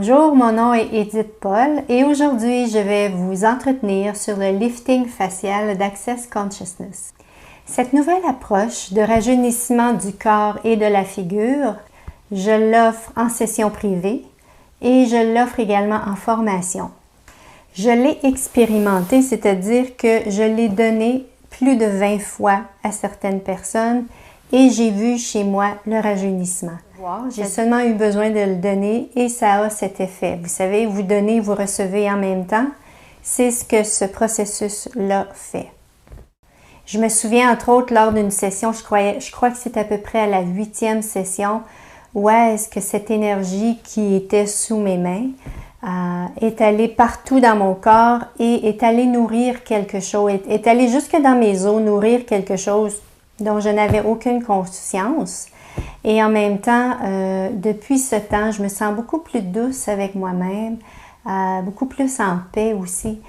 Bonjour, mon nom est Edith Paul et aujourd'hui je vais vous entretenir sur le lifting facial d'Access Consciousness. Cette nouvelle approche de rajeunissement du corps et de la figure, je l'offre en session privée et je l'offre également en formation. Je l'ai expérimenté, c'est-à-dire que je l'ai donné plus de 20 fois à certaines personnes et j'ai vu chez moi le rajeunissement. J'ai seulement eu besoin de le donner et ça a cet effet. Vous savez, vous donnez, vous recevez en même temps. C'est ce que ce processus-là fait. Je me souviens entre autres lors d'une session, je crois que c'est à peu près à la 8e session, où est-ce que cette énergie qui était sous mes mains est allée partout dans mon corps et est allée nourrir quelque chose, est allée jusque dans mes os nourrir quelque chose dont je n'avais aucune conscience. Et en même temps, depuis ce temps, je me sens beaucoup plus douce avec moi-même, beaucoup plus en paix aussi.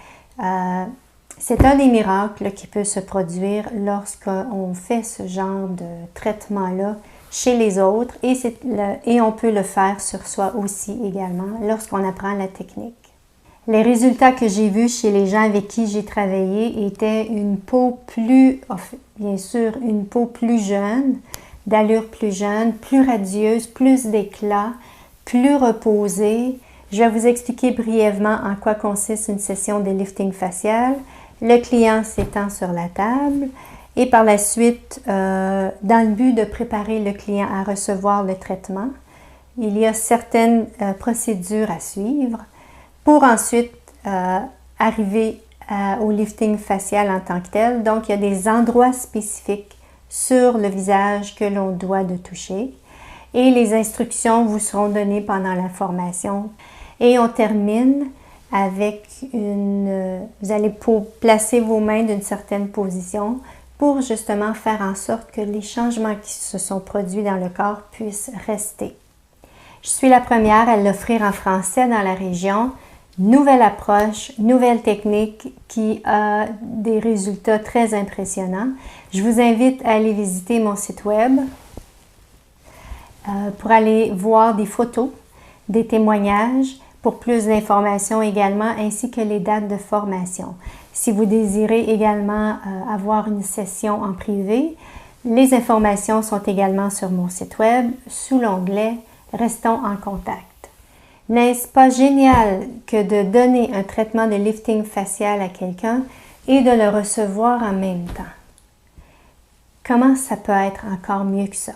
C'est un des miracles qui peut se produire lorsqu'on fait ce genre de traitement-là chez les autres et on peut le faire sur soi aussi également lorsqu'on apprend la technique. Les résultats que j'ai vus chez les gens avec qui j'ai travaillé étaient une peau bien sûr, une peau plus jeune, d'allure plus jeune, plus radieuse, plus d'éclat, plus reposée. Je vais vous expliquer brièvement en quoi consiste une session de lifting facial. Le client s'étend sur la table et par la suite, dans le but de préparer le client à recevoir le traitement, il y a certaines procédures à suivre pour ensuite arriver au lifting facial en tant que tel. Donc, il y a des endroits spécifiques sur le visage que l'on doit de toucher et les instructions vous seront données pendant la formation. Et on termine avec vous allez placer vos mains d'une certaine position pour justement faire en sorte que les changements qui se sont produits dans le corps puissent rester. Je suis la première à l'offrir en français dans la région. Nouvelle approche, nouvelle technique qui a des résultats très impressionnants. Je vous invite à aller visiter mon site web pour aller voir des photos, des témoignages, pour plus d'informations également, ainsi que les dates de formation. Si vous désirez également avoir une session en privé, les informations sont également sur mon site web sous l'onglet « Restons en contact ». N'est-ce pas génial que de donner un traitement de lifting facial à quelqu'un et de le recevoir en même temps? Comment ça peut être encore mieux que ça?